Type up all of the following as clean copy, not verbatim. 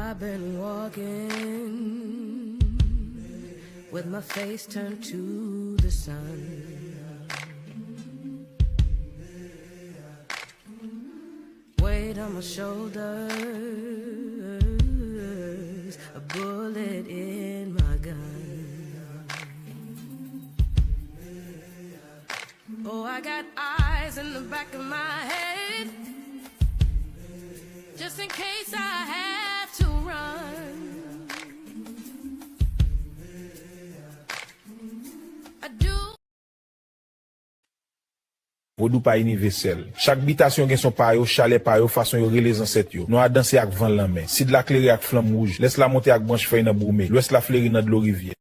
I've been walking with my face turned to the sun. Weight on my shoulders, a bullet in my gun. Oh, I got eyes in the back of my head, just in case I have to run. I do. Vodou pas universel. Chaque habitation gen son pa yo, chalet pa yo, façon yo les ancêtres yo. Nou a danser ak vent lan men. Si de la clairie ak flamme rouge, laisse la monter ak branche feuille nan bourmé. L'ouest la fleurie nan de l'eau rivière.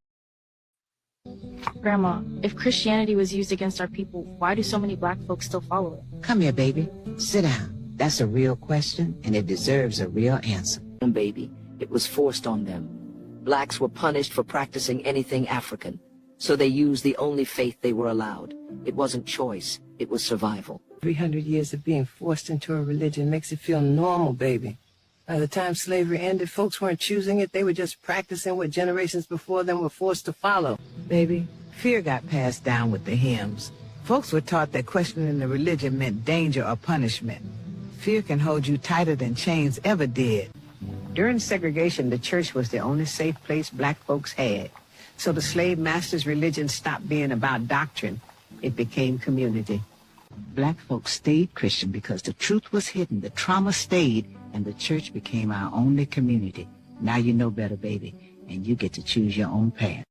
Grandma, if Christianity was used against our people, why do so many black folks still follow it? Come here, baby. Sit down. That's a real question, and it deserves a real answer. Baby, it was forced on them. Blacks were punished for practicing anything African, so they used the only faith they were allowed. It wasn't choice, it was survival. 300 years of being forced into a religion makes it feel normal, baby. By the time slavery ended, folks weren't choosing it, they were just practicing what generations before them were forced to follow. Baby, fear got passed down with the hymns. Folks were taught that questioning the religion meant danger or punishment. Fear can hold you tighter than chains ever did. During segregation, the church was the only safe place black folks had. So the slave master's religion stopped being about doctrine. It became community. Black folks stayed Christian because the truth was hidden, the trauma stayed, and the church became our only community. Now you know better, baby, and you get to choose your own path.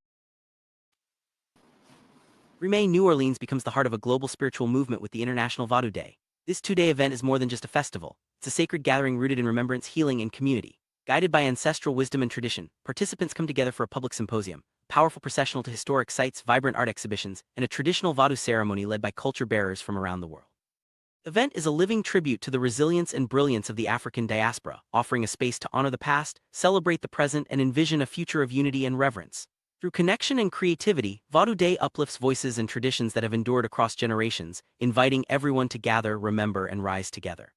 May, New Orleans becomes the heart of a global spiritual movement with the International Vodou Day. This two-day event is more than just a festival. It's a sacred gathering rooted in remembrance, healing, and community. Guided by ancestral wisdom and tradition, participants come together for a public symposium, powerful processional to historic sites, vibrant art exhibitions, and a traditional Vodou ceremony led by culture bearers from around the world. The event is a living tribute to the resilience and brilliance of the African diaspora, offering a space to honor the past, celebrate the present, and envision a future of unity and reverence. Through connection and creativity, Vodou Day uplifts voices and traditions that have endured across generations, inviting everyone to gather, remember, and rise together.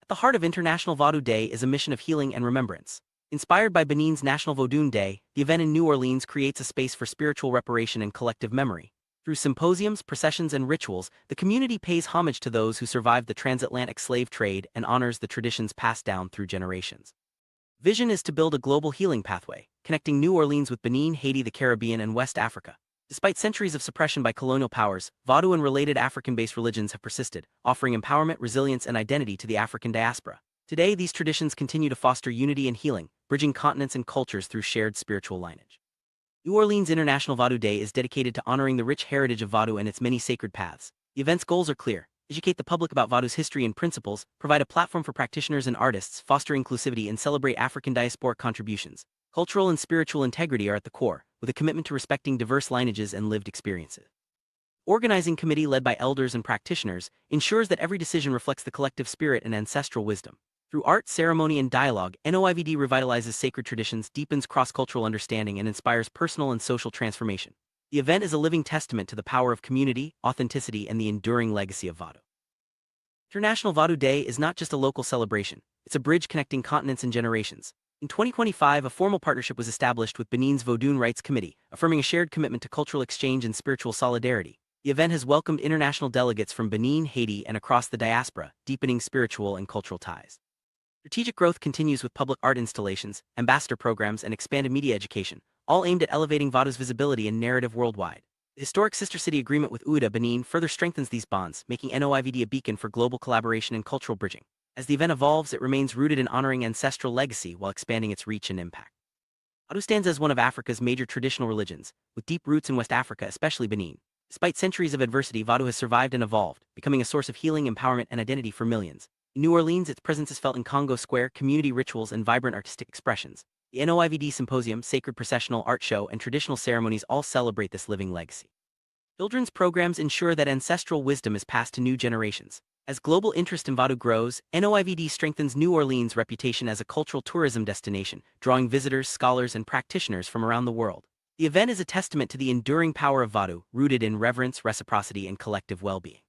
At the heart of International Vodou Day is a mission of healing and remembrance. Inspired by Benin's National Vodou Day, the event in New Orleans creates a space for spiritual reparation and collective memory. Through symposiums, processions, and rituals, the community pays homage to those who survived the transatlantic slave trade and honors the traditions passed down through generations. Vision is to build a global healing pathway, connecting New Orleans with Benin, Haiti, the Caribbean, and West Africa. Despite centuries of suppression by colonial powers, Vodou and related African-based religions have persisted, offering empowerment, resilience, and identity to the African diaspora. Today, these traditions continue to foster unity and healing, bridging continents and cultures through shared spiritual lineage. New Orleans International Vodou Day is dedicated to honoring the rich heritage of Vodou and its many sacred paths. The event's goals are clear: educate the public about Vodou's history and principles, provide a platform for practitioners and artists, foster inclusivity, and celebrate African diasporic contributions. Cultural and spiritual integrity are at the core, with a commitment to respecting diverse lineages and lived experiences. Organizing committee led by elders and practitioners ensures that every decision reflects the collective spirit and ancestral wisdom. Through art, ceremony, and dialogue, NOIVD revitalizes sacred traditions, deepens cross-cultural understanding, and inspires personal and social transformation. The event is a living testament to the power of community, authenticity, and the enduring legacy of Vodou. International Vodou Day is not just a local celebration, it's a bridge connecting continents and generations. In 2025, a formal partnership was established with Benin's Vodou Rights Committee, affirming a shared commitment to cultural exchange and spiritual solidarity. The event has welcomed international delegates from Benin, Haiti, and across the diaspora, deepening spiritual and cultural ties. Strategic growth continues with public art installations, ambassador programs, and expanded media education, all aimed at elevating Vodou's visibility and narrative worldwide. The historic sister city agreement with Ouidah, Benin, further strengthens these bonds, making NOIVD a beacon for global collaboration and cultural bridging. As the event evolves, it remains rooted in honoring ancestral legacy while expanding its reach and impact. Vodou stands as one of Africa's major traditional religions, with deep roots in West Africa, especially Benin. Despite centuries of adversity, Vodou has survived and evolved, becoming a source of healing, empowerment, and identity for millions. In New Orleans, its presence is felt in Congo Square, community rituals, and vibrant artistic expressions. The NOIVD Symposium, sacred processional art show, and traditional ceremonies all celebrate this living legacy. Children's programs ensure that ancestral wisdom is passed to new generations. As global interest in Vodou grows, NOIVD strengthens New Orleans' reputation as a cultural tourism destination, drawing visitors, scholars, and practitioners from around the world. The event is a testament to the enduring power of Vodou, rooted in reverence, reciprocity, and collective well-being.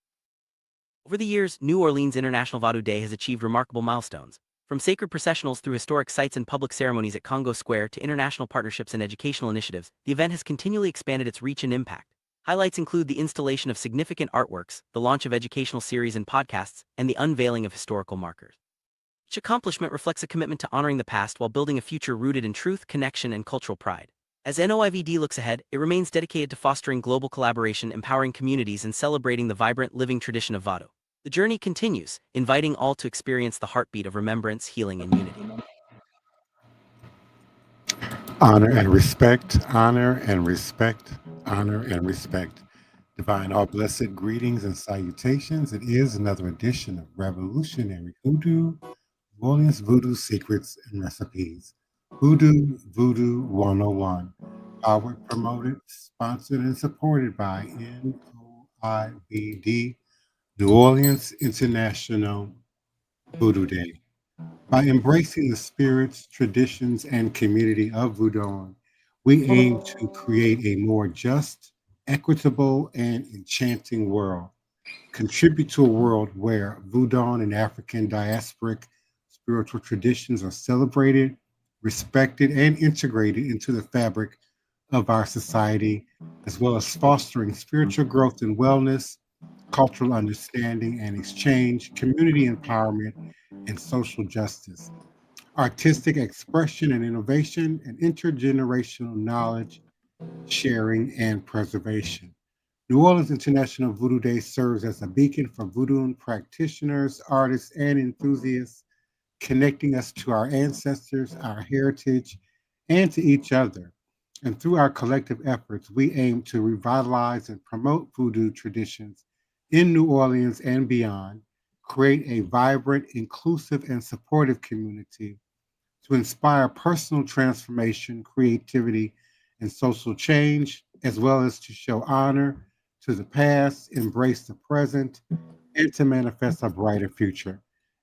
Over the years, New Orleans International Vodou Day has achieved remarkable milestones. From sacred processionals through historic sites and public ceremonies at Congo Square to international partnerships and educational initiatives, the event has continually expanded its reach and impact. Highlights include the installation of significant artworks, the launch of educational series and podcasts, and the unveiling of historical markers. Each accomplishment reflects a commitment to honoring the past while building a future rooted in truth, connection, and cultural pride. As NOIVD looks ahead, it remains dedicated to fostering global collaboration, empowering communities, and celebrating the vibrant, living tradition of Vodou. The journey continues, inviting all to experience the heartbeat of remembrance, healing, and unity. Honor and respect, honor and respect, honor and respect. Divine all blessed greetings and salutations. It is another edition of Revolutionary Hoodoo, New Orleans Voodoo Secrets and Recipes. Voodoo, Voodoo 101. Powered, promoted, sponsored, and supported by NOIVD, New Orleans International Voodoo Day. By embracing the spirits, traditions, and community of Voodoo, we aim to create a more just, equitable, and enchanting world. Contribute to a world where Voodoo and African diasporic spiritual traditions are celebrated, respected, and integrated into the fabric of our society, as well as fostering spiritual growth and wellness, cultural understanding and exchange, community empowerment, and social justice, artistic expression and innovation, and intergenerational knowledge sharing and preservation. New Orleans International Voodoo Day serves as a beacon for voodoo practitioners, artists, and enthusiasts, connecting us to our ancestors, our heritage, and to each other. And through our collective efforts, we aim to revitalize and promote voodoo traditions in New Orleans and beyond, create a vibrant, inclusive, and supportive community to inspire personal transformation, creativity, and social change, as well as to show honor to the past, embrace the present, and to manifest a brighter future.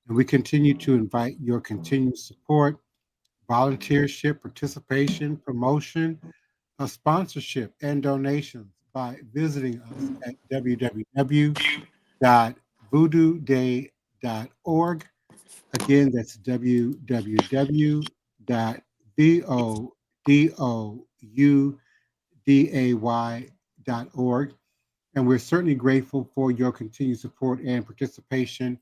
And we continue to invite your continued support, volunteership, participation, promotion, sponsorship, and donations by visiting us at www.voodooday.org. Again, that's www.vodouday.org. And we're certainly grateful for your continued support and participation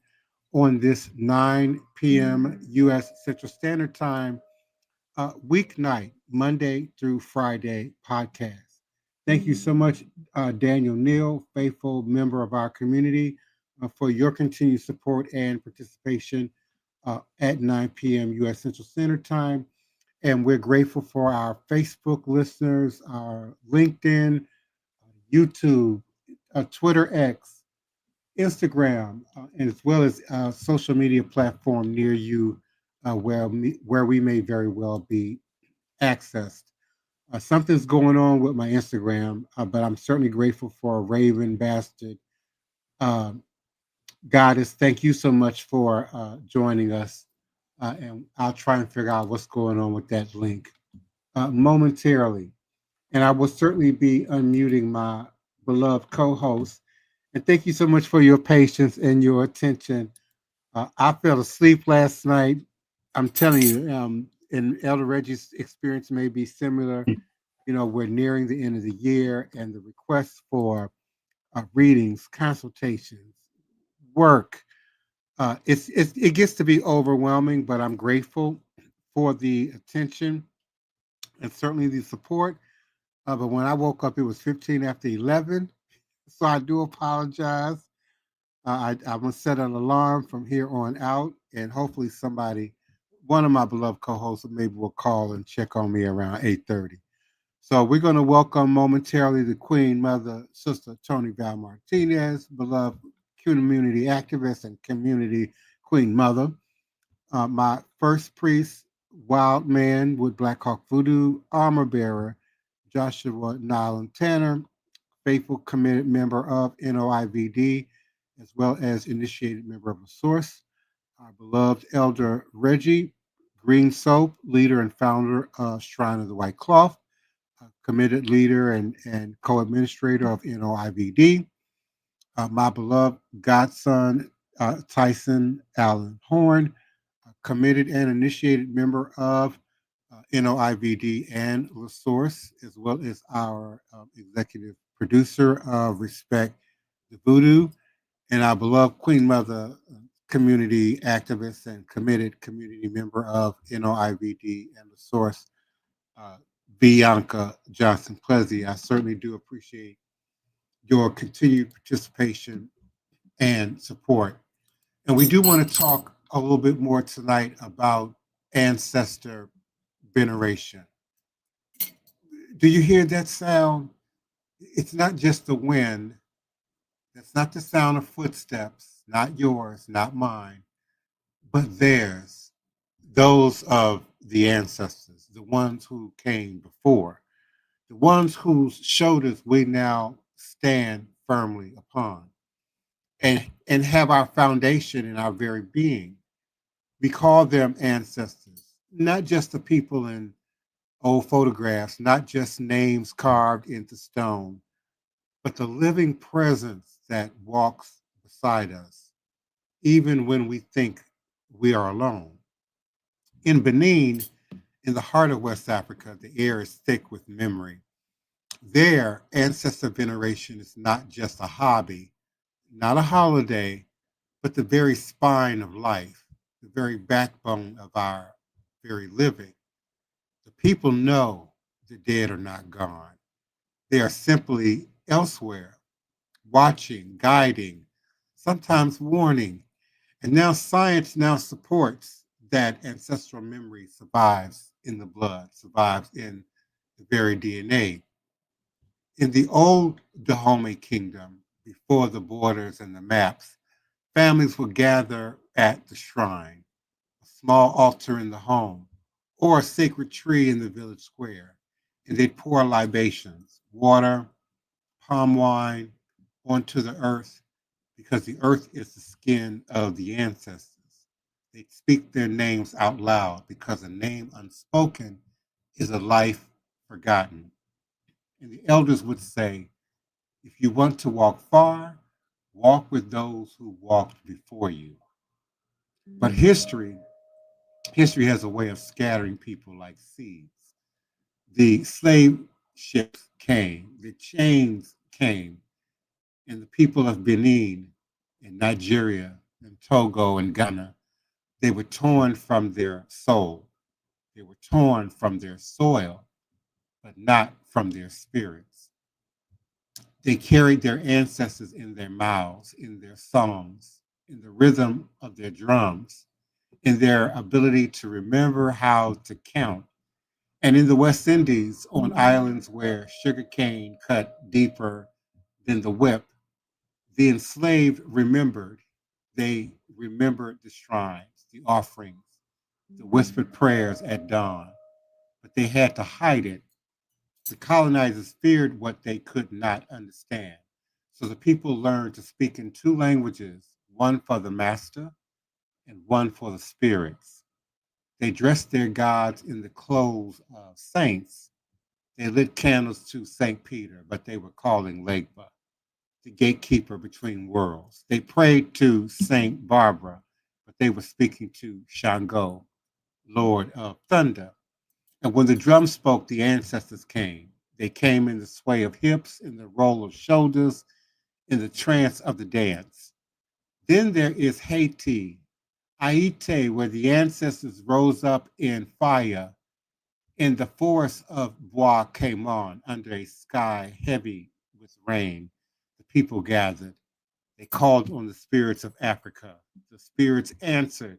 on this 9 p.m. U.S. Central Standard Time weeknight, Monday through Friday podcast. Thank you so much, Daniel Neal, faithful member of our community, for your continued support and participation at 9 p.m. U.S. Central Standard Time. And we're grateful for our Facebook listeners, our LinkedIn, YouTube, Twitter X, Instagram, and as well as social media platform near you where we may very well be accessed. Something's going on with my Instagram, but I'm certainly grateful for Raven Bastard. Goddess, thank you so much for joining us. And I'll try and figure out what's going on with that link momentarily. And I will certainly be unmuting my beloved co-host. And thank you so much for your patience and your attention. I fell asleep last night. I'm telling you, and Elder Reggie's experience may be similar. You know, we're nearing the end of the year, and the requests for readings, consultations, work, it gets to be overwhelming, but I'm grateful for the attention and certainly the support. But when I woke up, it was 15 after 11. So I do apologize. I'm going to set an alarm from here on out, and hopefully one of my beloved co-hosts maybe will call and check on me around 8:30. So we're going to welcome momentarily the Queen Mother, Sister Toni Val Martinez, beloved community activist and community Queen Mother. My first priest, wild man with Black Hawk Voodoo, armor bearer, Joshua Nylan Tanner, faithful committed member of NOIVD, as well as initiated member of the Source. Our beloved Elder Reggie, Green Soap, leader and founder of Shrine of the White Cloth, committed leader and co-administrator of NOIVD. My beloved godson, Tyson Allen Horn, committed and initiated member of NOIVD and La Source, as well as our executive producer of Respect the Voodoo, and our beloved Queen Mother community activist and committed community member of NOIVD and La Source, Bianca Johnson Plessy. I certainly do appreciate your continued participation and support. And we do want to talk a little bit more tonight about ancestor veneration. Do you hear that sound? It's not just the wind. That's not the sound of footsteps, not yours, not mine, but theirs, those of the ancestors, the ones who came before, the ones whose shoulders we now stand firmly upon and have our foundation in our very being. We call them ancestors, not just the people in old photographs, not just names carved into stone, but the living presence that walks beside us, even when we think we are alone. In Benin, in the heart of West Africa, the air is thick with memory. There, ancestor veneration is not just a hobby, not a holiday, but the very spine of life, the very backbone of our very living. The people know the dead are not gone. They are simply elsewhere, watching, guiding, sometimes warning. And now science now supports that ancestral memory survives in the blood, survives in the very DNA. In the old Dahomey kingdom, before the borders and the maps, families would gather at the shrine, a small altar in the home, or a sacred tree in the village square, and they'd pour libations, water, palm wine onto the earth, because the earth is the skin of the ancestors. They'd speak their names out loud because a name unspoken is a life forgotten. And the elders would say, if you want to walk far, walk with those who walked before you. But history has a way of scattering people like seeds. The slave ships came, the chains came, and the people of Benin and Nigeria and Togo and Ghana, they were torn from their soul. They were torn from their soil, but not from their spirits. They carried their ancestors in their mouths, in their songs, in the rhythm of their drums, in their ability to remember how to count. And in the West Indies, on islands where sugarcane cut deeper than the whip, the enslaved remembered. They remembered the shrines, the offerings, the whispered prayers at dawn, but they had to hide it. The colonizers feared what they could not understand. So the people learned to speak in two languages, one for the master and one for the spirits. They dressed their gods in the clothes of saints. They lit candles to St. Peter, but they were calling Legba, the gatekeeper between worlds. They prayed to St. Barbara, but they were speaking to Shango, Lord of Thunder. And when the drum spoke, the ancestors came. They came in the sway of hips, in the roll of shoulders, in the trance of the dance. Then there is Haiti, Aite, where the ancestors rose up in fire, and the forest of Bois came on under a sky heavy with rain. The people gathered. They called on the spirits of Africa. The spirits answered.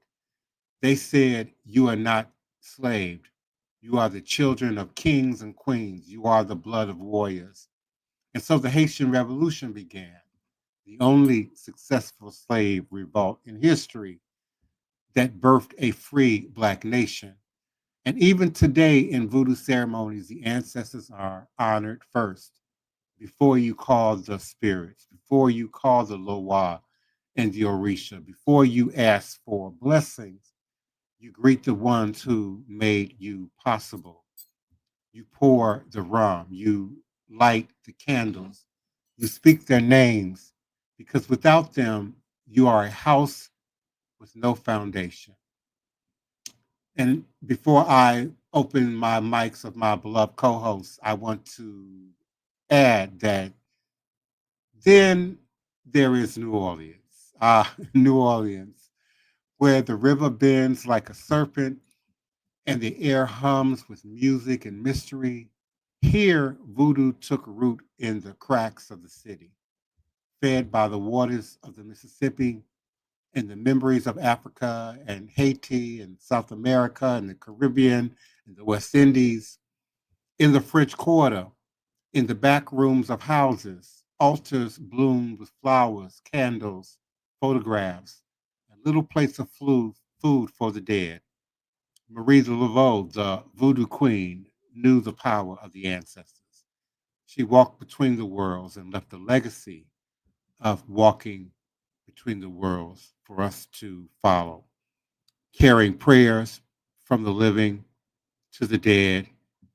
They said, you are not slaved. You are the children of kings and queens. You are the blood of warriors. And so the Haitian Revolution began, the only successful slave revolt in history that birthed a free Black nation. And even today in voodoo ceremonies, the ancestors are honored first, before you call the spirits, before you call the Loa and the Orisha, before you ask for blessings, you greet the ones who made you possible. You pour the rum, you light the candles, you speak their names, because without them, you are a house with no foundation. And before I open my mics of my beloved co-hosts, I want to add that then there is New Orleans, New Orleans, where the river bends like a serpent and the air hums with music and mystery. Here, voodoo took root in the cracks of the city, fed by the waters of the Mississippi and the memories of Africa and Haiti and South America and the Caribbean and the West Indies. In the French Quarter, in the back rooms of houses, altars bloomed with flowers, candles, photographs, and little plates of food for the dead. Marie Laveau, the voodoo queen, knew the power of the ancestors. She walked between the worlds and left a legacy of walking between the worlds for us to follow, carrying prayers from the living to the dead,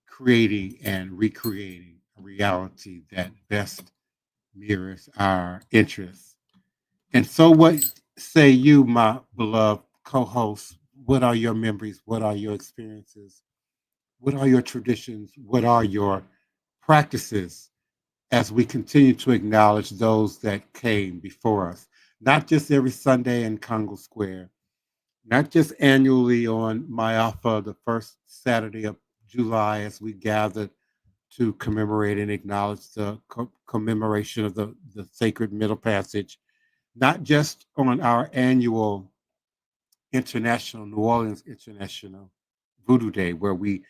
creating and recreating a reality that best mirrors our interests. And so, what say you, my beloved co hosts? What are your memories? What are your experiences? What are your traditions? What are your practices as we continue to acknowledge those that came before us? Not just every Sunday in Congo Square, not just annually on My Alpha, the first Saturday of July, as we gathered to commemorate and acknowledge the commemoration of the sacred Middle Passage, not just on our annual International New Orleans International Voodoo Day, where we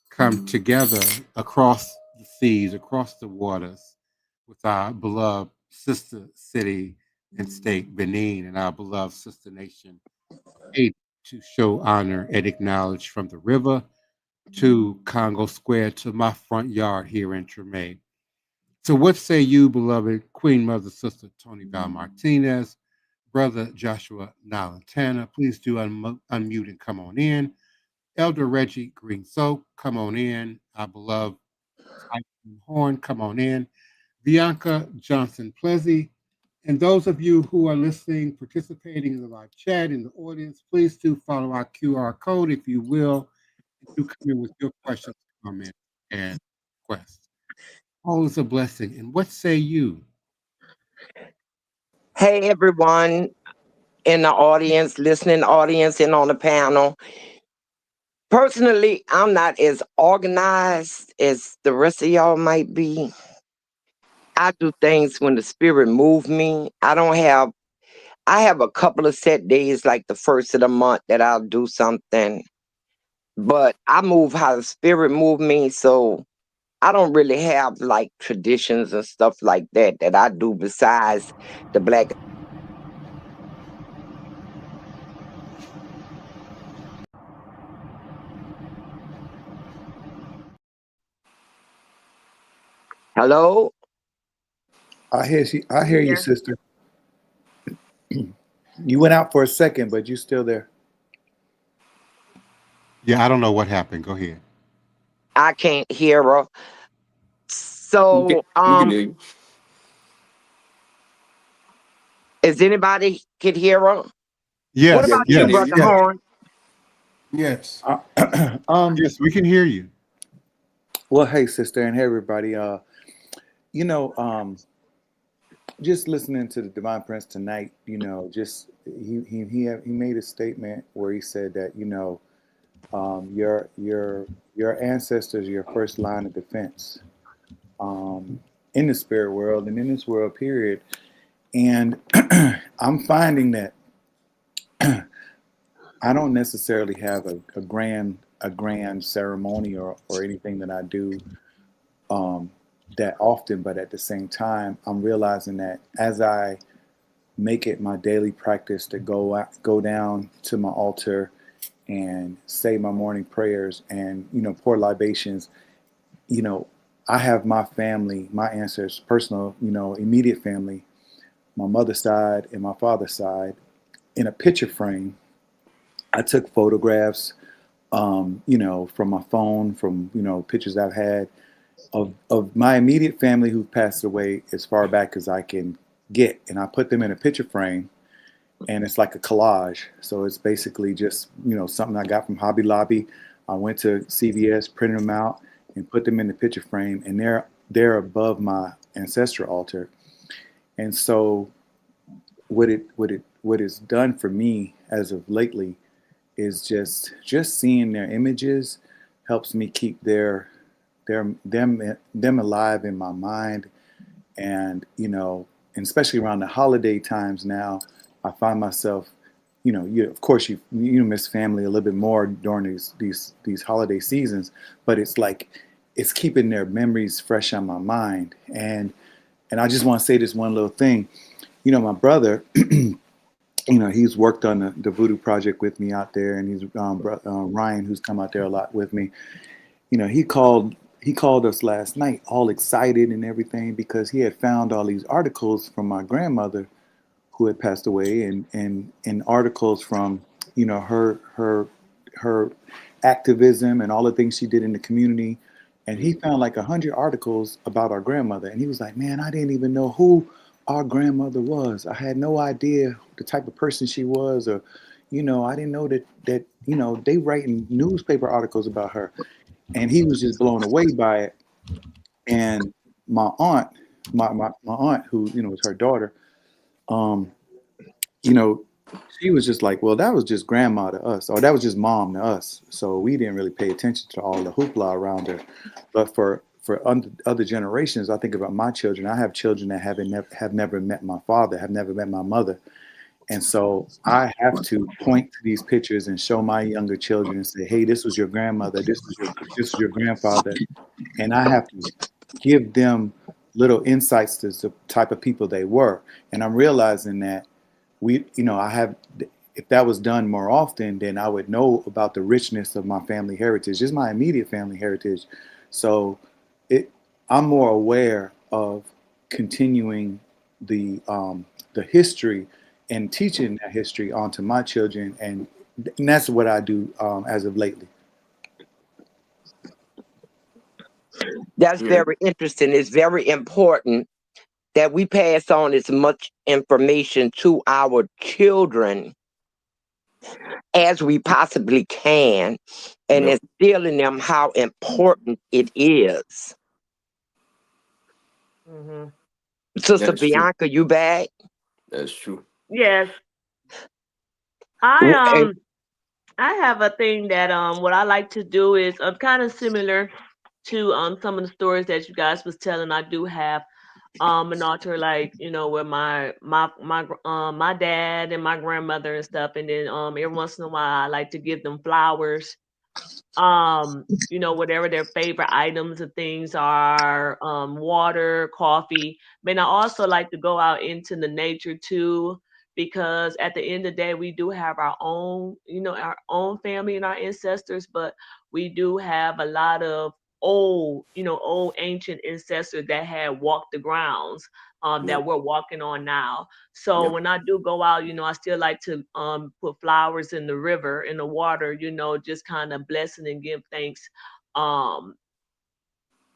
come together across the seas, across the waters, with our beloved sister city and state, Benin, and our beloved sister nation, Haiti, to show honor and acknowledge from the river to Congo Square to my front yard here in Treme. So, what say you, beloved Queen Mother Sister Toni Val Martinez, Brother Joshua Nylan? Please do unmute and come on in. Elder Reggie Green Soap, come on in. Our beloved Tyson Horn, come on in. Bianca Johnson Plessy. And those of you who are listening, participating in the live chat, in the audience, please do follow our QR code, if you will. Do come in with your questions, comments, and requests. Always a blessing. And what say you? Hey, everyone in the audience, listening audience, and on the panel. Personally, I'm not as organized as the rest of y'all might be. I do things when the spirit move me. I have a couple of set days, like the first of the month, that I'll do something. But I move how the spirit move me, so I don't really have like traditions and stuff like that I do besides the Black. Hello? I hear you, sister. You went out for a second, but you're still there. Yeah, I don't know what happened. Go ahead. I can't hear her. So, We can hear you. is anybody could hear her? Yes, What about we you, can hear Brother you. Horn? yes. Yes, we can hear you. Well, hey, sister, and hey, everybody. Just listening to the Divine Prince tonight, just he made a statement where he said that your ancestors, your first line of defense, in the spirit world and in this world, period. And I'm finding that I don't necessarily have a grand ceremony or anything that I do that often, but at the same time, I'm realizing that as I make it my daily practice to go down to my altar and say my morning prayers and pour libations, I have my family, my ancestors, personal, immediate family, my mother's side and my father's side, in a picture frame. I took photographs, from my phone, from pictures I've had of my immediate family who passed away as far back as I can get, and I put them in a picture frame, and it's like a collage. So it's basically just, you know, something I got from Hobby Lobby. I went to CVS, printed them out, and put them in the picture frame, and they're above my ancestral altar. And so what it's done for me as of lately is just seeing their images helps me keep them alive in my mind. And, you know, and especially around the holiday times now, I find myself, you know, of course you miss family a little bit more during these holiday seasons, but it's like it's keeping their memories fresh on my mind. And I just want to say this one little thing. You know, my brother, you know, he's worked on the Voodoo project with me out there, and he's Ryan, who's come out there a lot with me. You know, he called us last night all excited and everything because he had found all these articles from my grandmother who had passed away, and articles from, you know, her activism and all the things she did in the community. And he found like 100 articles about our grandmother. And he was like, man, I didn't even know who our grandmother was. I had no idea the type of person she was, or, you know, I didn't know that, you know, they writing newspaper articles about her. And he was just blown away by it. And my aunt, my aunt, who, you know, was her daughter, you know, she was just like, well, that was just grandma to us, or that was just mom to us. So we didn't really pay attention to all the hoopla around her. But for other generations, I think about my children. I have children that have never met my father, have never met my mother. And so I have to point to these pictures and show my younger children and say, hey, this was your grandmother, this was your grandfather. And I have to give them little insights to the type of people they were. And I'm realizing that if that was done more often, then I would know about the richness of my family heritage, just my immediate family heritage. So I'm more aware of continuing the history and teaching that history onto my children, and that's what I do as of lately. That's very interesting. It's very important that we pass on as much information to our children as we possibly can, and instilling them how important it is. Sister Bianca, you back? That's true. Yes. I have a thing that what I like to do is kind of similar to some of the stories that you guys was telling. I do have an altar, like, you know, where my dad and my grandmother and stuff, and then every once in a while I like to give them flowers, you know, whatever their favorite items and things are, water, coffee. But I also like to go out into the nature too, because at the end of the day, we do have our own, you know, our own family and our ancestors, but we do have a lot of old ancient ancestors that had walked the grounds that we're walking on now. So when I do go out, you know, I still like to put flowers in the river, in the water, you know, just kind of blessing and give thanks,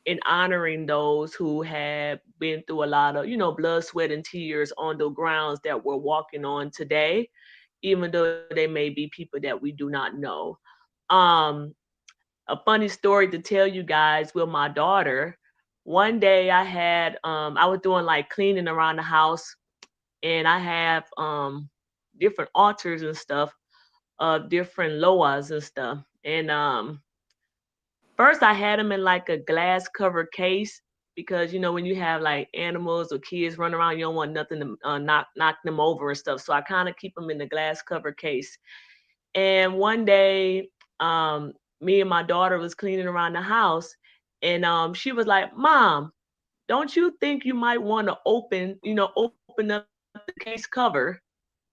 in honoring those who have been through a lot of, you know, blood, sweat, and tears on the grounds that we're walking on today, even though they may be people that we do not know. A funny story to tell you guys with my daughter. One day I was doing like cleaning around the house, and I have different altars and stuff of different loas and stuff. And first I had them in like a glass covered case, because, you know, when you have like animals or kids running around, you don't want nothing to knock them over and stuff. So I kind of keep them in the glass covered case. And one day, me and my daughter was cleaning around the house, and she was like, "Mom, don't you think you might want to open up the case cover?"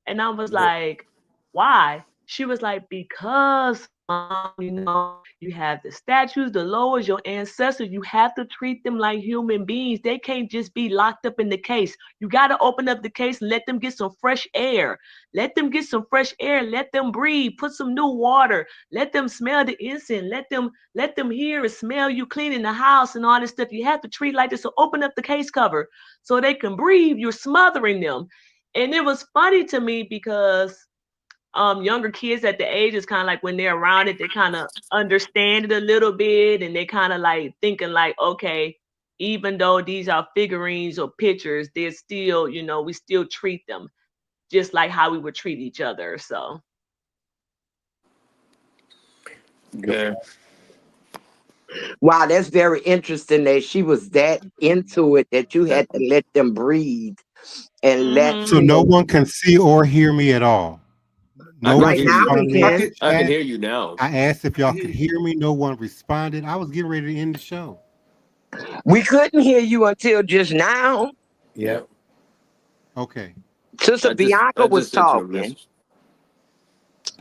And I was like, "Why?" She was like, "Because, Mom, you know, you have the statues, the lowers, your ancestors. You have to treat them like human beings. They can't just be locked up in the case. You got to open up the case and let them get some fresh air. Let them get some fresh air. Let them breathe. Put some new water. Let them smell the incense. Let them hear and smell you cleaning the house and all this stuff. You have to treat like this. So open up the case cover so they can breathe. You're smothering them." And it was funny to me because younger kids at the age is kind of like when they're around it, they kind of understand it a little bit, and they kind of like thinking like, okay, even though these are figurines or pictures, they're still, you know, we still treat them just like how we would treat each other. So Yeah. Wow, that's very interesting that she was that into it that you had to let them breathe and let, So you no know, one can see or hear me at all. I No can one's right hear now you. we responding in can. the I can chat. hear you now. I asked if y'all could hear me. No one responded. I was getting ready to end the show. We couldn't hear you until just now. Yeah. Okay. Sister Bianca I was just sent you a talking. message.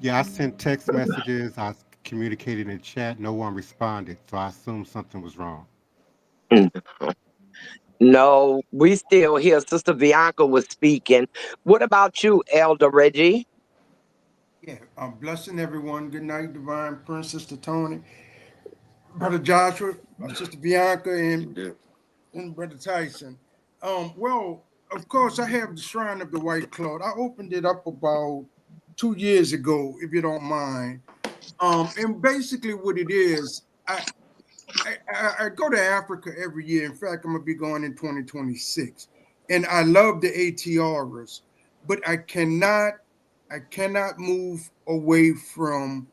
Yeah, I sent text messages. I communicated in chat. No one responded. So I assumed something was wrong. No, we still here. Sister Bianca was speaking. What about you, Elder Reggie? Yeah, I'm blessing everyone. Good night, Divine Prince, Sister Toni, Brother Joshua, Sister Bianca, Yeah. and Brother Tyson. Well, of course, I have the Shrine of the White Cloth. I opened it up about 2 years ago, if you don't mind. And basically, what it is, I go to Africa every year. In fact, I'm gonna be going in 2026, and I love the ATRs, but I cannot move away from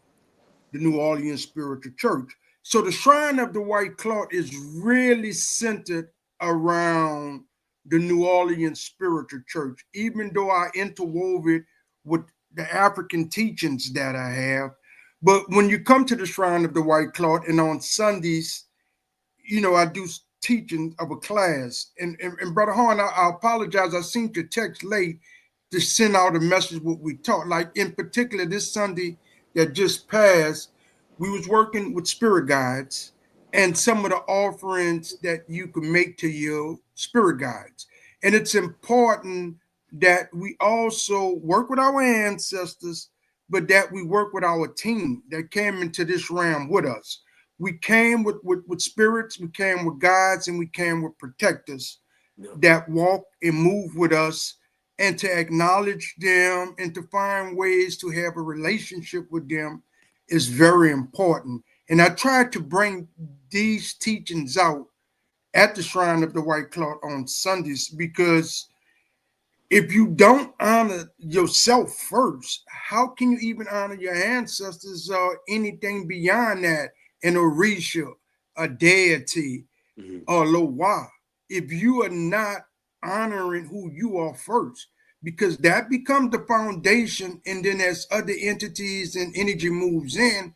the New Orleans Spiritual Church. So the Shrine of the White Cloth is really centered around the New Orleans Spiritual Church, even though I interwove it with the African teachings that I have. But when you come to the Shrine of the White Cloth, and on Sundays, I do teaching of a class. And Brother Horn, I apologize. I seen your text late to send out a message what we taught. Like in particular, this Sunday that just passed, we was working with spirit guides and some of the offerings that you can make to your spirit guides. And it's important that we also work with our ancestors, but that we work with our team that came into this realm with us. We came with spirits, we came with guides, and we came with protectors that walk and move with us, and to acknowledge them and to find ways to have a relationship with them is very important. And I try to bring these teachings out at the Shrine of the White Cloth on Sundays, because if you don't honor yourself first, how can you even honor your ancestors or anything beyond that? An Orisha, a deity, or Loa, if you are not honoring who you are first, because that becomes the foundation. And then as other entities and energy moves in,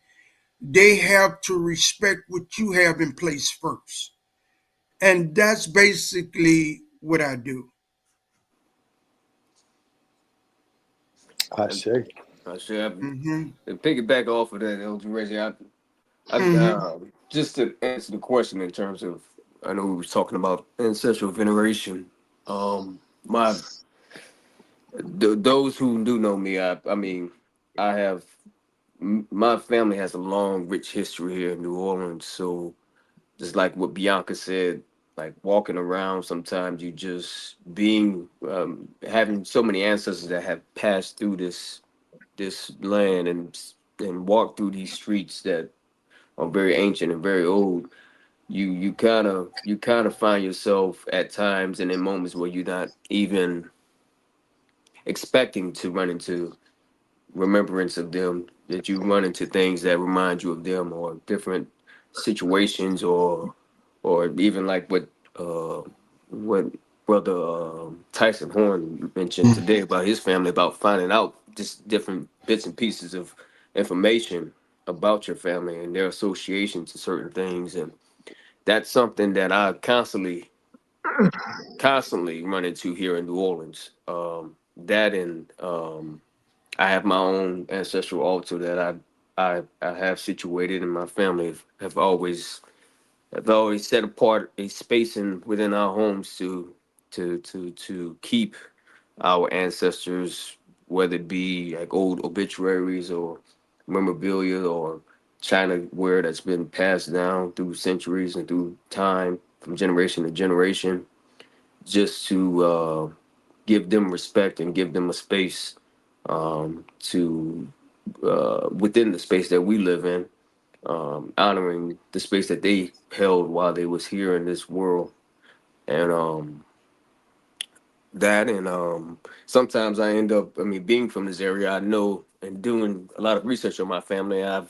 they have to respect what you have in place first. And that's basically what I do. I say. I should Mm-hmm. piggyback off of that, Elder Reggie. Mm-hmm. Just to answer the question in terms of, I know we was talking about ancestral veneration. My those who do know me, I mean, I have my family has a long, rich history here in New Orleans. So just like what Bianca said, like walking around, sometimes you just being having so many ancestors that have passed through this land and walked through these streets that are very ancient and very old. You kind of find yourself at times and in moments where you're not even expecting to run into remembrance of them, that you run into things that remind you of them, or different situations, or even like what brother Tyson Horn mentioned today about his family, about finding out just different bits and pieces of information about your family and their association to certain things. And that's something that I constantly run into here in New Orleans. That and I have my own ancestral altar that I have situated, and my family have always set apart a space within our homes to keep our ancestors, whether it be like old obituaries or memorabilia or Chinaware that's been passed down through centuries and through time from generation to generation, just to give them respect and give them a space to within the space that we live in, honoring the space that they held while they was here in this world. And that and sometimes I end up, I mean, being from this area, I know, and doing a lot of research on my family, I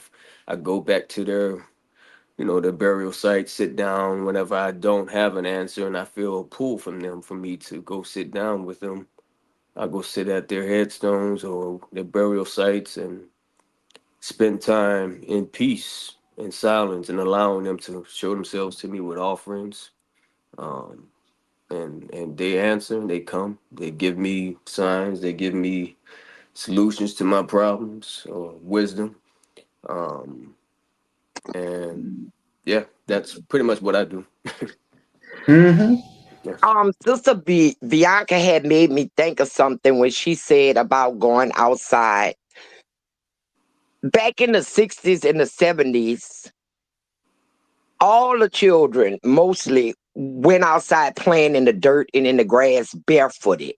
go back to their, you know, their burial site, sit down whenever I don't have an answer and I feel a pull from them for me to go sit down with them. I go sit at their headstones or their burial sites and spend time in peace and silence and allowing them to show themselves to me with offerings. Um, and they answer, they come, they give me signs, they give me solutions to my problems or wisdom. Um, and yeah, that's pretty much what I do. Yes. Sister Bianca had made me think of something when she said about going outside. Back in the 60s and the 70s, all the children mostly went outside playing in the dirt and in the grass barefooted.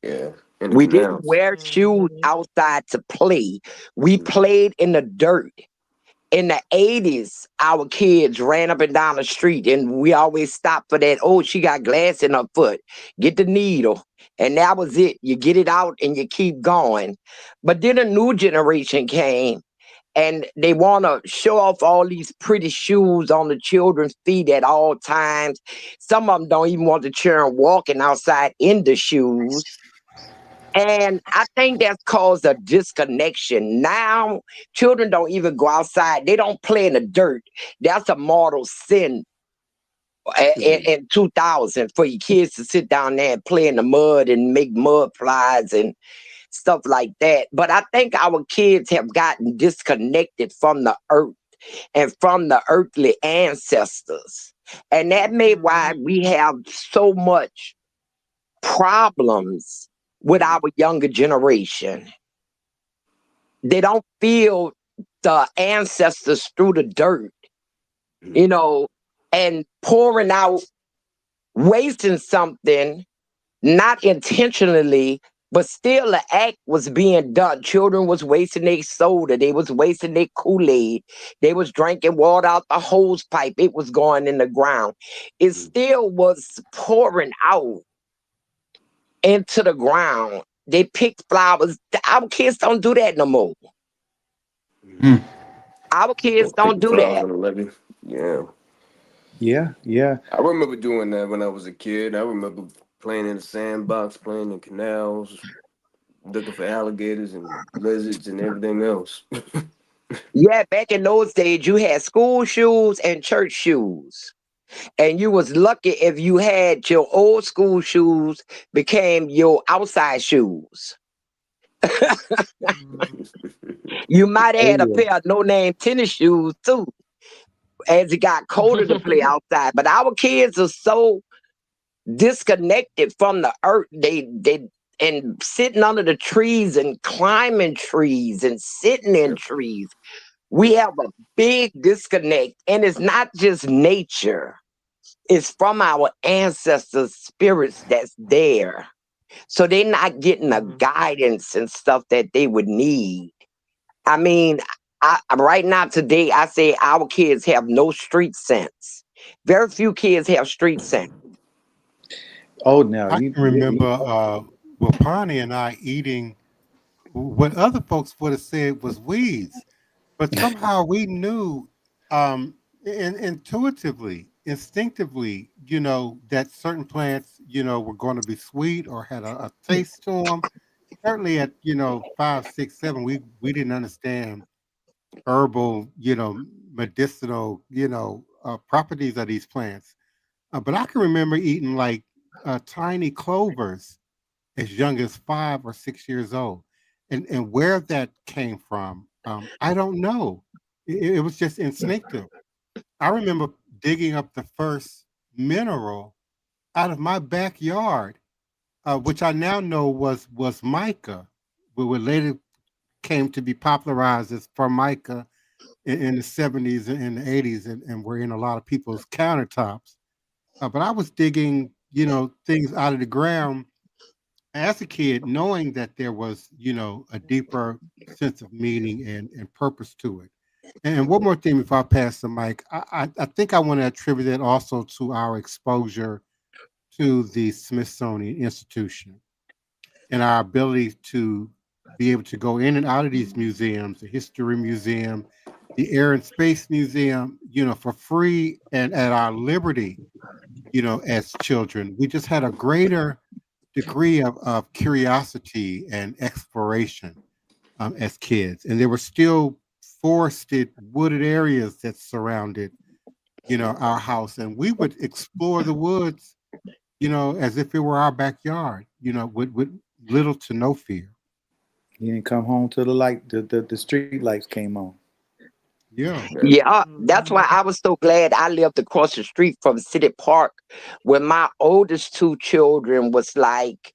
Yeah. In the We didn't canals. wear shoes outside to play. We played in the dirt. In the 80s, our kids ran up and down the street and we always stopped for that. Oh, she got glass in her foot. Get the needle. And that was it. You get it out and you keep going. But then a new generation came and they want to show off all these pretty shoes on the children's feet at all times. Some of them don't even want the children walking outside in the shoes. And I think that's caused a disconnection. Now, children don't even go outside. They don't play in the dirt. That's a mortal sin in 2000 for your kids to sit down there and play in the mud and make mud pies and stuff like that. But I think our kids have gotten disconnected from the earth and from the earthly ancestors. And that may why we have so much problems with our younger generation. They don't feel the ancestors through the dirt, you know, and pouring out, wasting something, not intentionally, but still the act was being done. Children was wasting their soda. They was wasting their Kool-Aid. They was drinking water out the hose pipe. It was going in the ground. It still was pouring out into the ground. They picked flowers. Our kids don't do that no more. Our kids don't Picking do flowers that. on the levee. Yeah. Yeah. I remember doing that when I was a kid. I remember playing in the sandbox, playing in canals, looking for alligators and lizards and everything else. Yeah, back in those days, you had school shoes and church shoes. And you was lucky if you had your old school shoes became your outside shoes. You might have Oh had a yeah. pair of no-name tennis shoes too, as it got colder to play outside. But our kids are so disconnected from the earth. They and sitting under the trees and climbing trees and sitting in trees. We have a big disconnect, and it's not just nature. It's from our ancestors' spirits that's there. So they're not getting the guidance and stuff that they would need. I mean, right now today, I say our kids have no street sense. Very few kids have street sense. Oh, now I you, can remember Wapani and I eating what other folks would have said was weeds, but somehow we knew intuitively, instinctively, that certain plants, were going to be sweet or had a taste to them. Certainly at 5, 6, 7, we didn't understand herbal, medicinal, properties of these plants. But I can remember eating like tiny clovers as young as 5 or 6 years old, and where that came from, I don't know. It was just instinctive. I remember digging up the first mineral out of my backyard, which I now know was mica, but what later came to be popularized as formica in the 70s and the 80s, and were in a lot of people's countertops. But I was digging, things out of the ground as a kid, knowing that there was, a deeper sense of meaning and purpose to it. And one more thing before I pass the mic, I think I want to attribute it also to our exposure to the Smithsonian Institution and our ability to be able to go in and out of these museums, the History Museum, the Air and Space Museum, for free and at our liberty, as children. We just had a greater degree of curiosity and exploration as kids. And there were still forested, wooded areas that surrounded, our house. And we would explore the woods, as if it were our backyard, with little to no fear. You didn't come home till the street lights came on. Yeah. Yeah, that's why I was so glad I lived across the street from City Park, where my oldest two children was like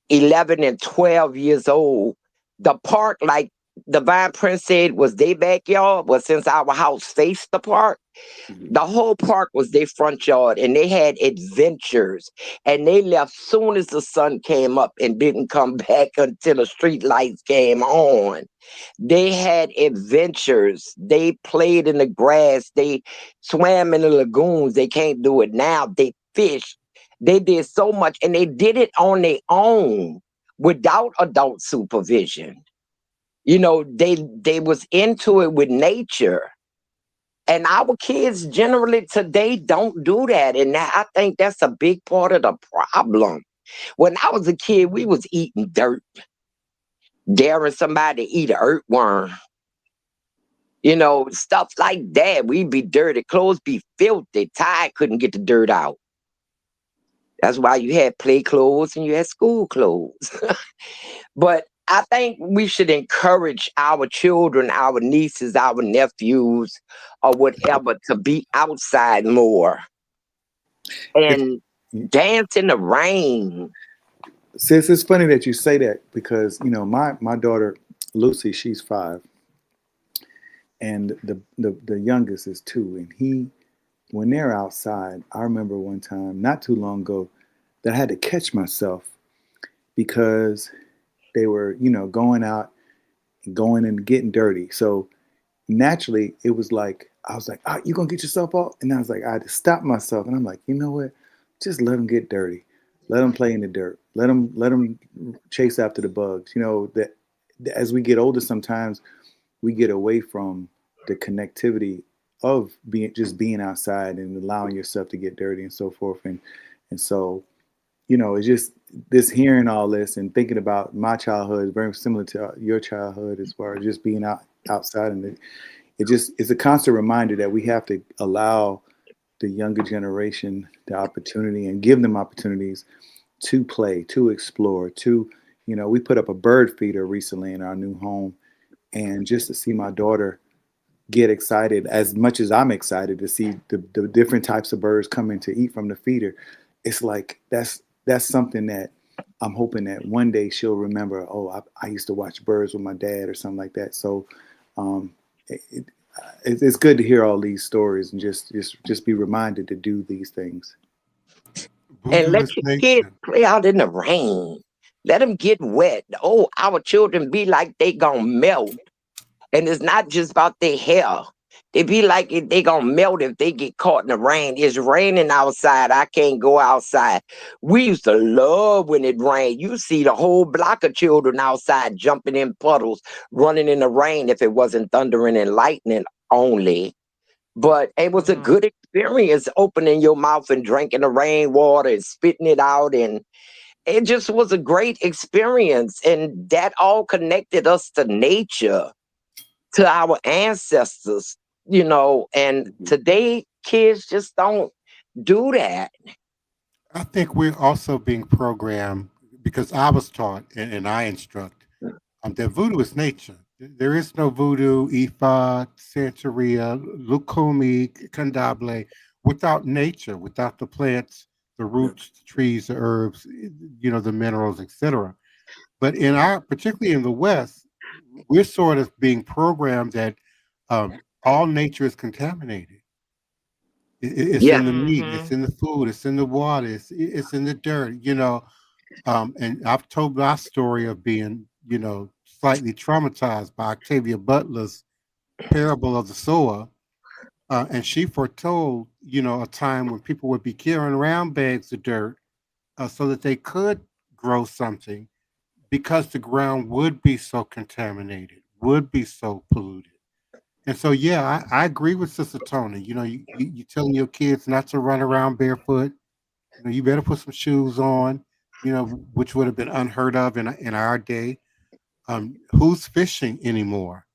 11 and 12 years old. The park, like Divine Prince said, was their backyard. But since our house faced the park, the whole park was their front yard, and they had adventures. And they left soon as the sun came up and didn't come back until the street lights came on. They had adventures. They played in the grass. They swam in the lagoons. They can't do it now. They fished. They did so much, and they did it on their own without adult supervision. They was into it with nature. And our kids generally today don't do that. And I think that's a big part of the problem. When I was a kid, we was eating dirt, daring somebody to eat an earthworm. Stuff like that. We'd be dirty. Clothes be filthy. Ty couldn't get the dirt out. That's why you had play clothes and you had school clothes. But I think we should encourage our children, our nieces, our nephews, or whatever, to be outside more and dance in the rain. Sis, it's funny that you say that because, my daughter, Lucy, she's 5. And the youngest is 2. And when they're outside, I remember one time, not too long ago, that I had to catch myself because they were, going out and going and getting dirty. So naturally, it was like, I was like, oh, you gonna get yourself off? And I was like, I had to stop myself. And I'm like, you know what? Just let them get dirty. Let them play in the dirt. Let them chase after the bugs. That as we get older, sometimes we get away from the connectivity of being outside and allowing yourself to get dirty and so forth. And so, it's just this hearing all this and thinking about my childhood is very similar to your childhood as far as just being outside. And it's a constant reminder that we have to allow the younger generation the opportunity and give them opportunities to play, to explore, we put up a bird feeder recently in our new home. And just to see my daughter get excited as much as I'm excited to see the different types of birds coming to eat from the feeder, it's like that's something that I'm hoping that one day she'll remember. Oh, I used to watch birds with my dad or something like that. So it's good to hear all these stories and just be reminded to do these things. And let your kids play out in the rain. Let them get wet. Oh, our children be like they gonna melt. And it's not just about their hair. They be like they gonna melt if they get caught in the rain. It's raining outside. I can't go outside. We used to love when it rained. You see the whole block of children outside jumping in puddles, running in the rain if it wasn't thundering and lightning only. But it was a good experience opening your mouth and drinking the rainwater and spitting it out. And it just was a great experience. And that all connected us to nature, to our ancestors, and today kids just don't do that. I think we're also being programmed because I was taught and I instruct that voodoo is nature. There is no voodoo, Ifa, Santeria, Lukumi, Kandable without nature, without the plants, the roots, the trees, the herbs, the minerals, etc. But particularly in the West, we're sort of being programmed that all nature is contaminated. It's in the meat, it's in the food, it's in the water, it's in the dirt, And I've told my story of being, slightly traumatized by Octavia Butler's parable of the sower. And she foretold, a time when people would be carrying around bags of dirt so that they could grow something because the ground would be so contaminated, would be so polluted. And so, yeah, I agree with Sister Toni. You telling your kids not to run around barefoot. You better put some shoes on, which would have been unheard of in our day. Who's fishing anymore?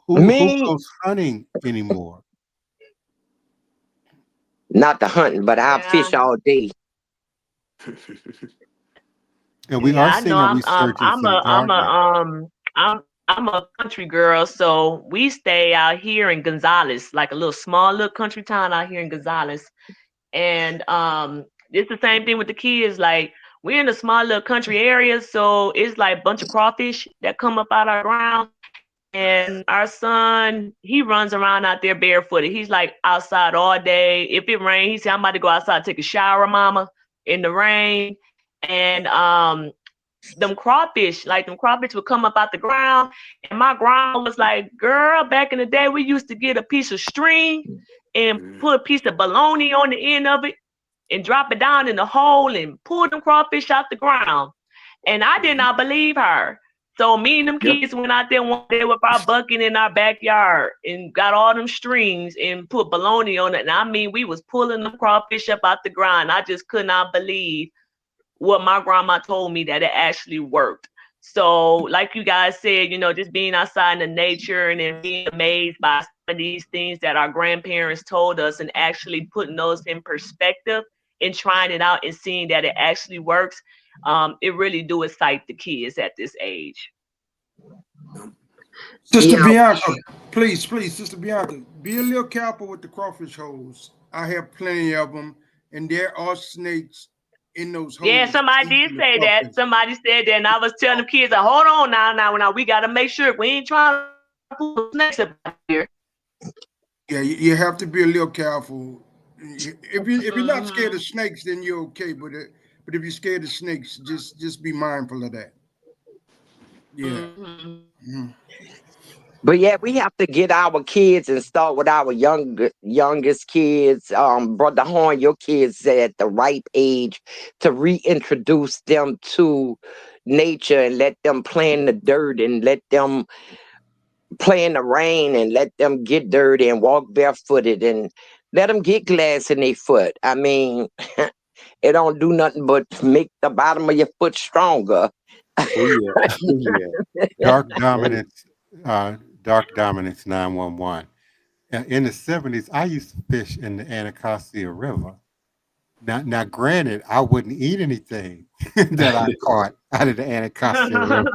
Who Me, goes hunting anymore? not the hunting, but I Yeah, fish all day. And we yeah, are I know. seeing a resurgence in gardening. I'm a country girl, so we stay out here in Gonzales, like a little small little country town out here in Gonzales. And it's the same thing with the kids. Like we're in a small little country area, so it's like a bunch of crawfish that come up out our ground. And our son, he runs around out there barefooted. He's like outside all day. If it rains, he said, I'm about to go outside, take a shower, mama, in the rain. And them crawfish would come up out the ground. And my grandma was like, girl, back in the day, we used to get a piece of string and put a piece of bologna on the end of it and drop it down in the hole and pull them crawfish out the ground. And I did not believe her. So me and them Yep. kids went out there one day with our bucket in our backyard and got all them strings and put bologna on it. And I mean, we was pulling them crawfish up out the ground. I just could not believe what my grandma told me, that it actually worked. So like you guys said, just being outside in the nature and then being amazed by some of these things that our grandparents told us and actually putting those in perspective and trying it out and seeing that it actually works. It really do excite the kids at this age. Sister Yeah. Bianca, please, Sister Bianca, be a little careful with the crawfish holes. I have plenty of them, and there are snakes in those holes. Yeah, somebody did eating the say that. crawfish. Somebody said that, and I was telling the kids, hold on now, we got to make sure we ain't trying to put snakes up here. Yeah, you have to be a little careful. If you're not scared of snakes, then you're okay. But if you're scared of snakes, just be mindful of that. Yeah. Mhm. But yeah, we have to get our kids and start with our youngest kids. Brother Horn, your kids at the ripe age to reintroduce them to nature and let them play in the dirt and let them play in the rain and let them get dirty and walk barefooted and let them get glass in their foot. I mean, it don't do nothing but make the bottom of your foot stronger. Oh yeah. Dark dominance 911. In the 70s, I used to fish in the Anacostia River. Now, granted, I wouldn't eat anything that I caught out of the Anacostia River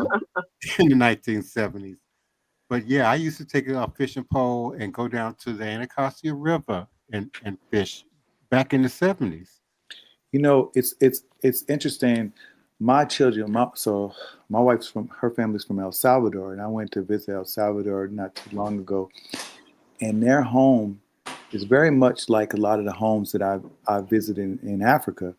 in the 1970s. But yeah, I used to take a fishing pole and go down to the Anacostia River and fish back in the 70s. It's interesting. My children, my wife's her family's from El Salvador, and I went to visit El Salvador not too long ago, and their home is very much like a lot of the homes that I've visited in Africa,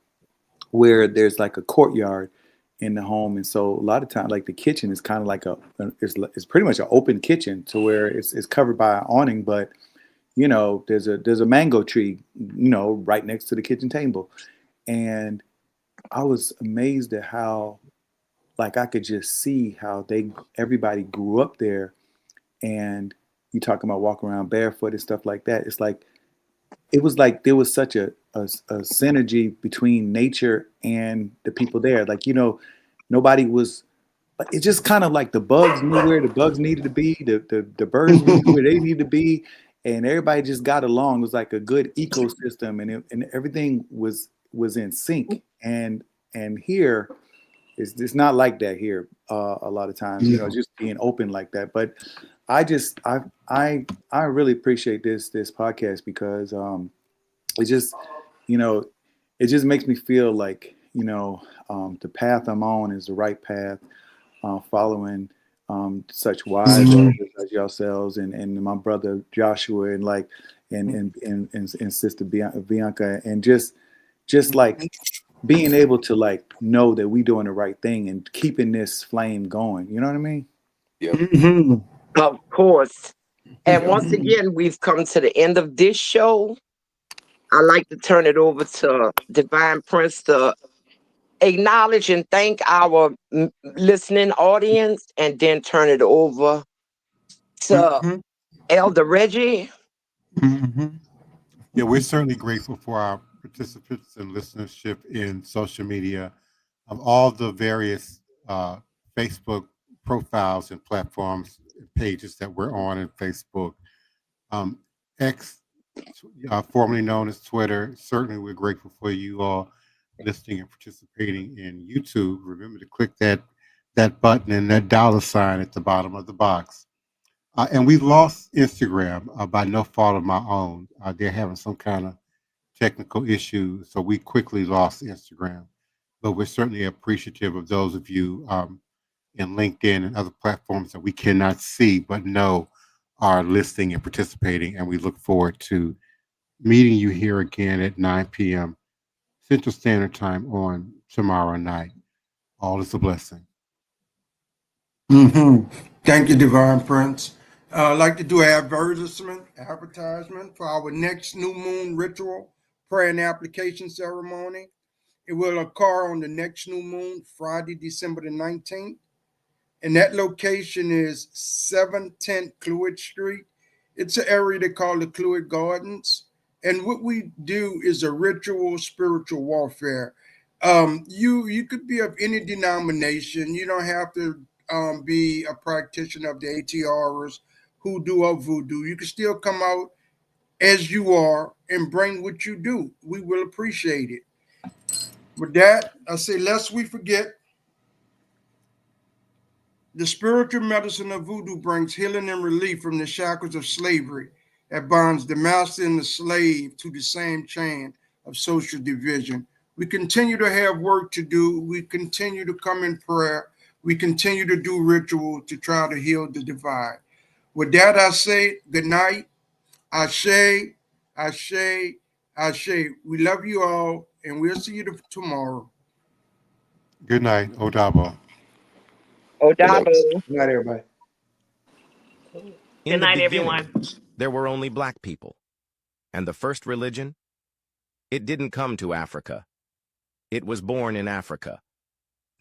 where there's like a courtyard in the home, and so a lot of times, like the kitchen is kind of like it's pretty much an open kitchen to where it's covered by an awning, but there's a mango tree, right next to the kitchen table, and I was amazed at how, like, I could just see how everybody grew up there, and you talking about walking around barefoot and stuff like that. It's like, it was like there was such a synergy between nature and the people there. Like, nobody was, it's just kind of like the bugs knew where the bugs needed to be, the birds knew where they needed to be, and everybody just got along. It was like a good ecosystem, and everything was in sync. And here, it's not like that here a lot of times, just being open like that. But I really appreciate this podcast because it just, it just makes me feel like, the path I'm on is the right path, following such wise elders as yourselves and my brother Joshua and Sister Bianca, and just like being able to like know that we doing the right thing and keeping this flame going. You know what I mean? Of course. And once again, we've come to the end of this show. I'd like to turn it over to Divine Prince to acknowledge and thank our listening audience, and then turn it over to Elder Reggie. Yeah, we're certainly grateful for our participants and listenership in social media of all the various Facebook profiles and platforms, pages that we're on in Facebook. X, formerly known as Twitter. Certainly, we're grateful for you all listening and participating in YouTube. Remember to click that button and that $ at the bottom of the box. And we've lost Instagram by no fault of my own. They're having some kind of technical issue, so we quickly lost Instagram. But we're certainly appreciative of those of you in LinkedIn and other platforms that we cannot see but know are listening and participating. And we look forward to meeting you here again at 9 p.m. Central Standard Time on tomorrow night. All is a blessing. Thank you, Divine Prince. I'd like to do an advertisement for our next new moon ritual prayer and application ceremony. It will occur on the next new moon, Friday, December the 19th. And that location is 710 Cluid Street. It's an area they call the Cluid Gardens. And what we do is a ritual spiritual warfare. You could be of any denomination. You don't have to be a practitioner of the ATRs, Hoodoo or Voodoo. You can still come out as you are and bring what you do. We will appreciate it. With that, I say, lest we forget, the spiritual medicine of Voodoo brings healing and relief from the shackles of slavery that binds the master and the slave to the same chain of social division. We continue to have work to do. We continue to come in prayer. We continue to do ritual to try to heal the divide. With that, I say good night. Ashe, ashe, ashe. We love you all, and we'll see you tomorrow. Good night. Odabo. Odabo. Good night, everybody. Good night, everyone. There were only black people. And the first religion? It didn't come to Africa. It was born in Africa.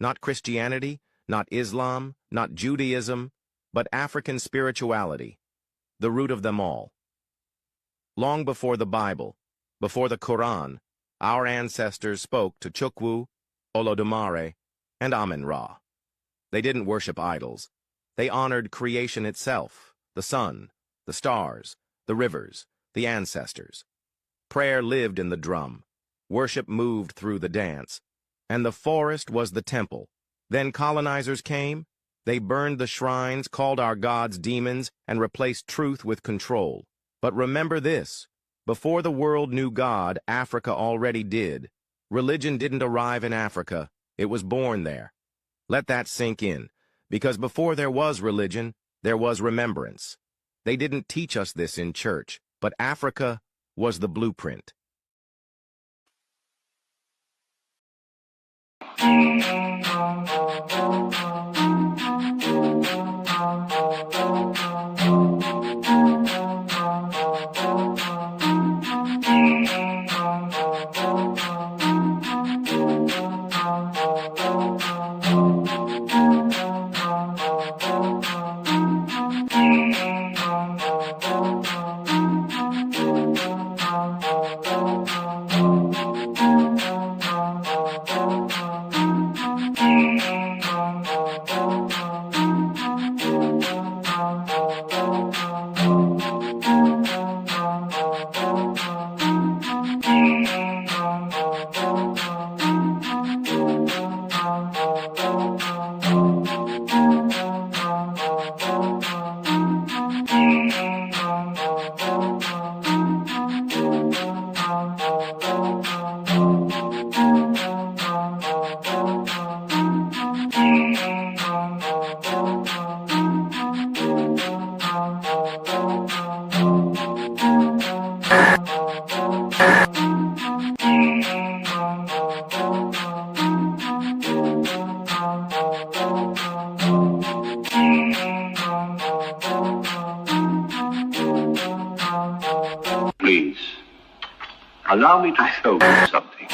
Not Christianity, not Islam, not Judaism, but African spirituality, the root of them all. Long before the Bible, before the Quran, our ancestors spoke to Chukwu, Olodumare, and Amen-Ra. They didn't worship idols. They honored creation itself, the sun, the stars, the rivers, the ancestors. Prayer lived in the drum. Worship moved through the dance. And the forest was the temple. Then colonizers came. They burned the shrines, called our gods demons, and replaced truth with control. But remember this. Before the world knew God, Africa already did. Religion didn't arrive in Africa. It was born there. Let that sink in, because before there was religion, there was remembrance. They didn't teach us this in church, but Africa was the blueprint. Allow me to show you something.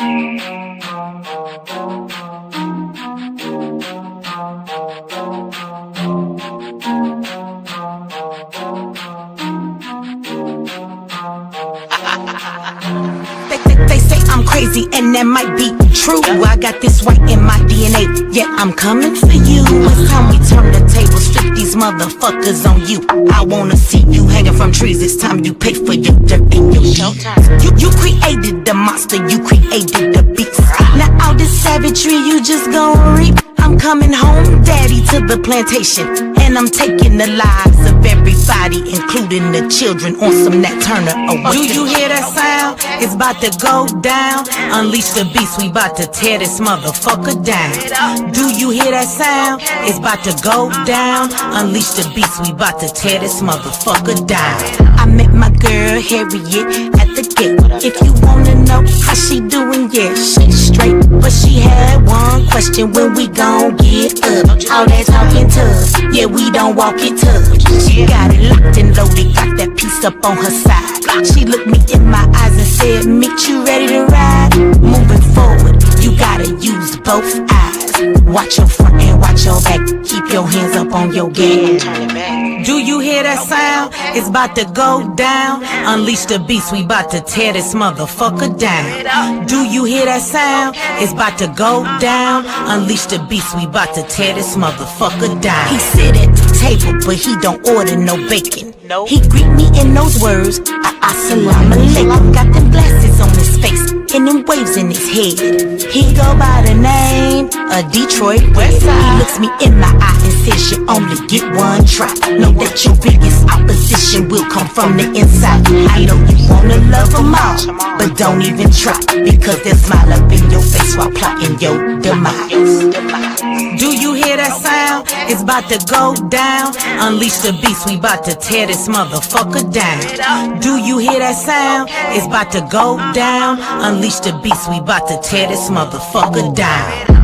They say I'm crazy and that might be true. I got this white in my DNA, yeah, I'm coming for you. It's time we turn the tables, flip these motherfuckers on you. I wanna see you hanging from trees. It's time you pay for your dirt and your showtime. You created the monster, you created the beast. Now all this savagery you just gon' reap. I'm coming home, daddy, to the plantation, and I'm taking the lives of everybody, including the children, on some Nat Turner. Oh, do you hear that sound? It's about to go down. Unleash the beast, we about to tear this motherfucker down. Do you hear that sound? It's about to go down. Unleash the beast, we about to tear this motherfucker down. I met my girl Harriet at the gate. If you wanna know how she doing, yeah, she straight. But she had one question: when we gon' get up? All that talking tough, yeah, we don't walk it tough. She got it locked and loaded, got that piece up on her side. She looked me in my eyes and said, "Meet you ready to ride?" Moving forward, you gotta use both eyes. Watch your front and watch your back. Keep your hands up on your gas. Do you hear that sound? It's about to go down. Unleash the beast, we about to tear this motherfucker down. Do you hear that sound? It's about to go down. Unleash the beast, we about to tear this motherfucker down. He sit at the table, but he don't order no bacon. He greet me in those words, assalamu alaikum. Got them glasses on his face and them waves in his head. He go by the name of Detroit West. He looks me in my eye and says, you only get one try. Know that your biggest opposition will come from the inside. I know you wanna love them all, but don't even try, because they'll smile up in your face while plotting your demise. Do you hear that sound? It's about to go down. Unleash the beast, we about to tear this motherfucker down. Do you hear that sound? It's about to go down. Unleash the beast, we about to tear this motherfucker down.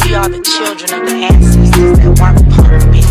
We are the children of the ancestors that weren't part of it.